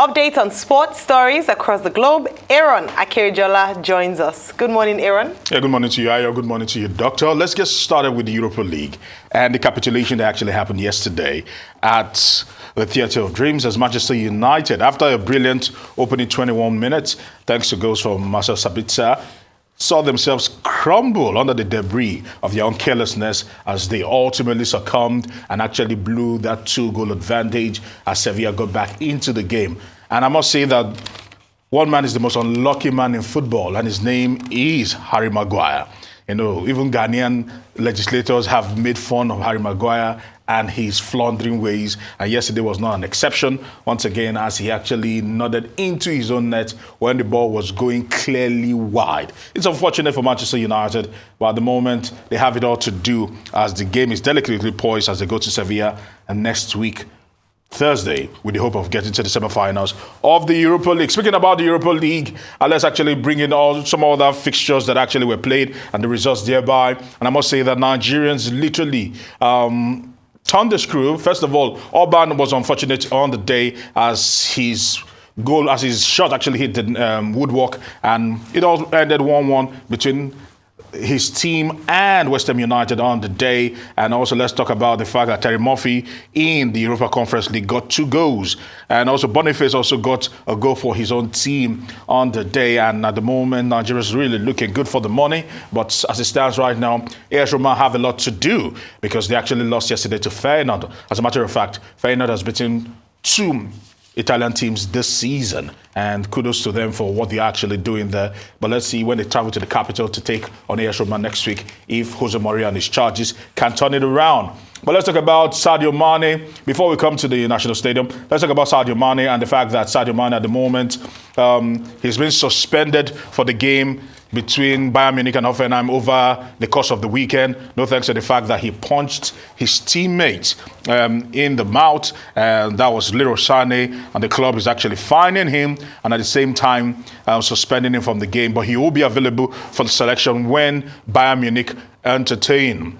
updates on sports stories across the globe. Aaron Akerijola joins us. Good morning, Aaron. Yeah, good morning to you, Ayo. Good morning to you, Doctor. Let's get started with the Europa League and the capitulation that actually happened yesterday at the Theatre of Dreams as Manchester United, after a brilliant opening 21 minutes, thanks to goals from Marcel Sabitzer, saw themselves crumble under the debris of their own carelessness as they ultimately succumbed and actually blew that 2-goal advantage as Sevilla got back into the game. And I must say that one man is the most unlucky man in football, and his name is Harry Maguire. You know, even Ghanaian legislators have made fun of Harry Maguire and his floundering ways. And yesterday was not an exception, once again, as he actually nodded into his own net when the ball was going clearly wide. It's unfortunate for Manchester United, but at the moment, they have it all to do as the game is delicately poised as they go to Sevilla and next week, Thursday, with the hope of getting to the semi-finals of the Europa League. Speaking about the Europa League, let's actually bring in some other fixtures that actually were played and the results thereby. And I must say that Nigerians literally turned the screw. First of all, Orban was unfortunate on the day as his shot actually hit the woodwork, and it all ended 1-1 between his team and West Ham United on the day. And also let's talk about the fact that Terry Murphy in the Europa Conference League got 2 goals, and also Boniface also got a goal for his own team on the day. And at the moment, Nigeria is really looking good for the money, but as it stands right now, AS Roma have a lot to do because they actually lost yesterday to Feyenoord. As a matter of fact, Feyenoord has beaten 2 Italian teams this season, and kudos to them for what they're actually doing there. But let's see when they travel to the capital to take on AS Roma next week if Jose Mourinho and his charges can turn it around. But let's talk about Sadio Mane. Before we come to the National Stadium, let's talk about Sadio Mane and the fact that Sadio Mane at the moment, he's been suspended for the game between Bayern Munich and Hoffenheim over the course of the weekend. No thanks to the fact that he punched his teammate in the mouth, and that was Leroy Sané, and the club is actually fining him and at the same time suspending him from the game. But he will be available for the selection when Bayern Munich entertain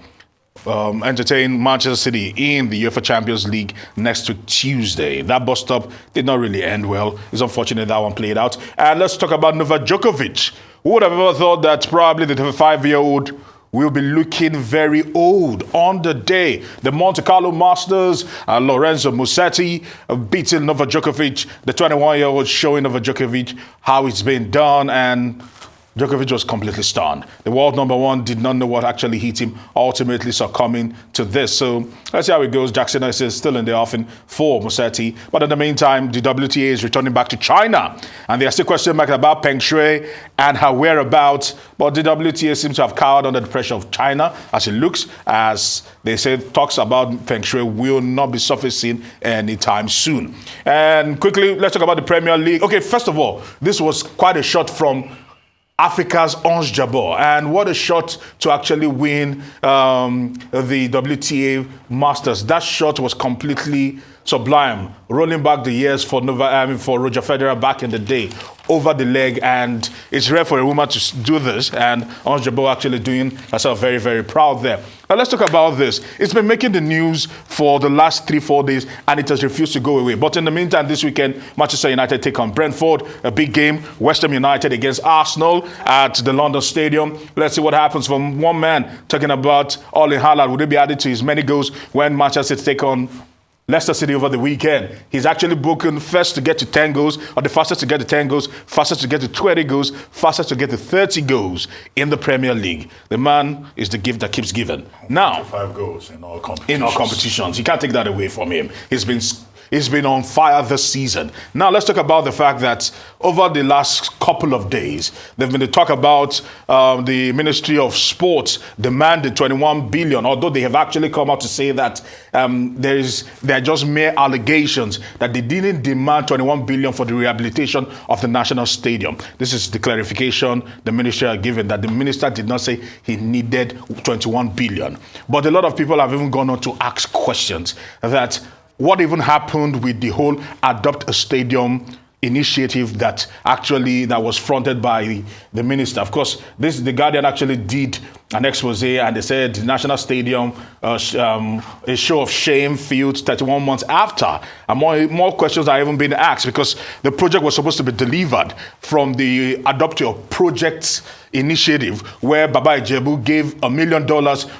Manchester City in the UEFA Champions League next week, Tuesday. That bust-up did not really end well. It's unfortunate that one played out. And let's talk about Novak Djokovic. Who would have ever thought that probably the 25-year-old will be looking very old on the day? The Monte Carlo Masters, Lorenzo Musetti beating Novak Djokovic, the 21-year-old showing Novak Djokovic how it's been done, and Djokovic was completely stunned. The world number 1 did not know what actually hit him, ultimately succumbing to this. So let's see how it goes. Jackson is still in the offing for Musetti. But in the meantime, the WTA is returning back to China. And there are still question marks about Peng Shuai and her whereabouts. But the WTA seems to have cowered under the pressure of China, as it looks, as they say talks about Peng Shuai will not be surfacing anytime soon. And quickly, let's talk about the Premier League. Okay, first of all, this was quite a shot from Africa's Ons Jabeur, and what a shot to actually win the WTA Masters. That shot was completely sublime, rolling back the years for Roger Federer back in the day, over the leg, and it's rare for a woman to do this, and Ons Jabeur actually doing herself very, very proud there. Now let's talk about this. It's been making the news for the last 3-4 days, and it has refused to go away. But in the meantime, this weekend, Manchester United take on Brentford, a big game. West Ham United against Arsenal at the London Stadium. Let's see what happens from one man talking about Erling Haaland. Would he be added to his many goals when Manchester City take on Leicester City over the weekend? He's actually broken first to get to 10 goals, or the fastest to get to 10 goals, fastest to get to 20 goals, fastest to get to 30 goals in the Premier League. The man is the gift that keeps giving. Now, 5 goals in all competitions. In all competitions. You can't take that away from him. He's been on fire this season. Now, let's talk about the fact that over the last couple of days, there's been a talk about the Ministry of Sports demanding 21 billion, although they have actually come out to say that there are just mere allegations that they didn't demand 21 billion for the rehabilitation of the National Stadium. This is the clarification the ministry are giving, that the minister did not say he needed 21 billion. But a lot of people have even gone on to ask questions that what even happened with the whole adopt a stadium initiative that was fronted by the minister. Of course, the Guardian actually did an expose, and they said the National Stadium, a show of shame, field 31 months after. And more questions are even being asked because the project was supposed to be delivered from the Adopter of Projects initiative, where Baba Ijebu gave $1 million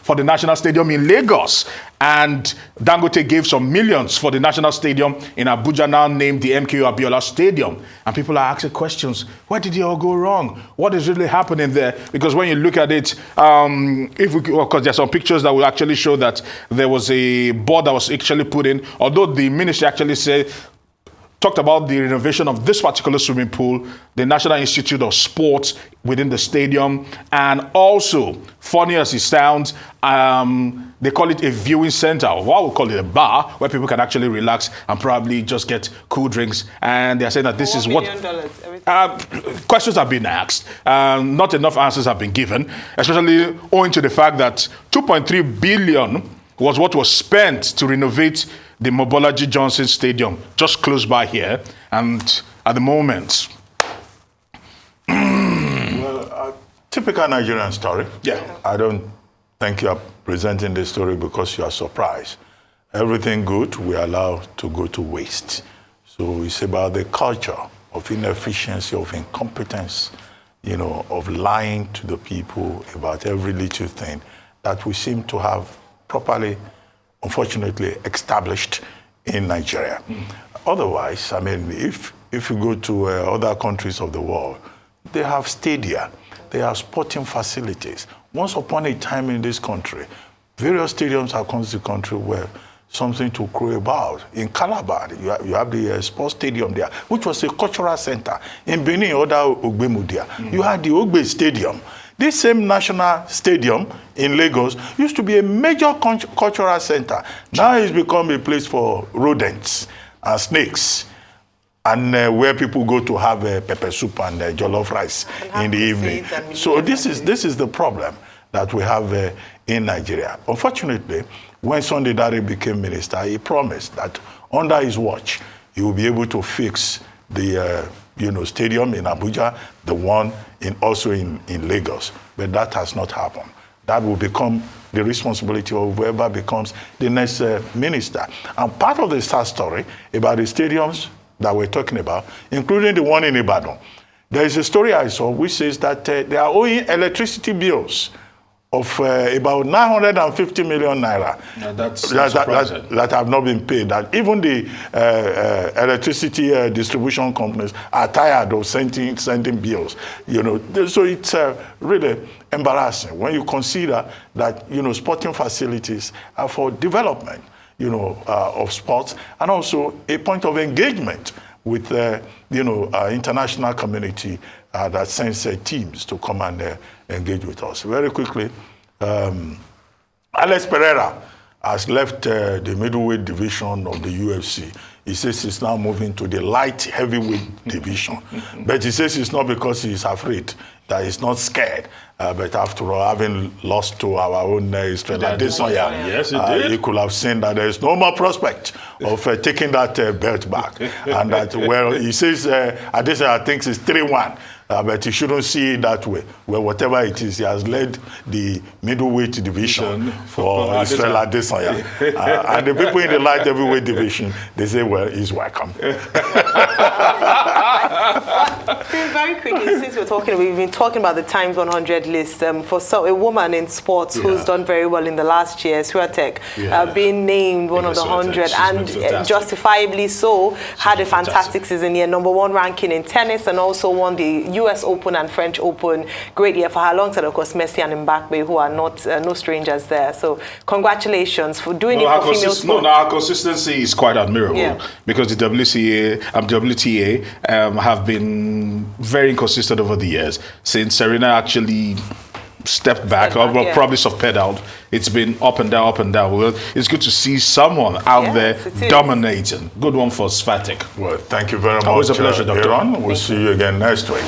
for the National Stadium in Lagos, and Dangote gave some millions for the National Stadium in Abuja, now named the MKO Abiola Stadium. And people are asking questions: where did it all go wrong? What is really happening there? Because when you look at it, because there's some pictures that will actually show that there was a board that was actually put in, although the ministry actually talked about the renovation of this particular swimming pool, the National Institute of Sports within the stadium, and also, funny as it sounds, they call it a viewing center, or what we call it a bar, where people can actually relax and probably just get cool drinks. And they're saying that this is what questions have been asked. Not enough answers have been given, especially owing to the fact that 2.3 billion was what was spent to renovate the Mobolaji Johnson Stadium, just close by here. And at the moment... Well, typical Nigerian story. Yeah. I don't think you are presenting this story because you are surprised. Everything good, we allow to go to waste. So it's about the culture of inefficiency, of incompetence, of lying to the people about every little thing that we seem to have properly, unfortunately, established in Nigeria. Otherwise, I mean, if you go to other countries of the world, they have stadia, they have sporting facilities. Once upon a time in this country, various stadiums across the country were something to crow about. In Calabar, you have the sports stadium there, which was a cultural center. In Benin, Ogbemudia, you had the Ogbe Stadium. This same national stadium in Lagos used to be a major cultural center. Now it's become a place for rodents and snakes, and where people go to have pepper soup and jollof rice in the evening. So this is the problem that we have in Nigeria. Unfortunately, when Sunday Dare became minister, he promised that under his watch, he will be able to fix the stadium in Abuja, the one also in Lagos. But that has not happened. That will become the responsibility of whoever becomes the next minister. And part of the sad story about the stadiums that we're talking about, including the one in Ibadan, there is a story I saw which says that they are owing electricity bills of about 950 million naira that have not been paid. That even the electricity distribution companies are tired of sending bills. So it's really embarrassing when you consider that sporting facilities are for development, of sports, and also a point of engagement with international community that sends teams to come and engage with us. Very quickly, Alex Pereira has left the middleweight division of the UFC. He says he's now moving to the light heavyweight division. But he says it's not because he's afraid, that he's not scared. But after all, having lost to our own Israel Adesanya, yes, he did. He could have seen that there is no more prospect of taking that belt back. And that, he says Adesanya thinks it's 3-1. But he shouldn't see it that way. Well, whatever it is, he has led the middleweight division for Israel Adesanya. And the people in the light heavyweight division, they say, well, he's welcome. Very quickly, since we've been talking about the Times 100 list, for a woman in sports who's done very well in the last year, Swiatek, being named one of the 100, and justifiably so, had a fantastic season here, #1 ranking in tennis, and also won the US Open and French Open. Great year for her, alongside, of course, Messi and Mbappe, who are not no strangers there. So congratulations for doing it for female sports. Our consistency is quite admirable, because the WTA have been very inconsistent over the years. Since Serena actually stepped back, or probably soft-pedaled, it's been up and down, up and down. Well, it's good to see someone out there dominating. Good one for Swiatek. Well, thank you very much. Always a pleasure, Dr. Aaron. We'll see you again next week.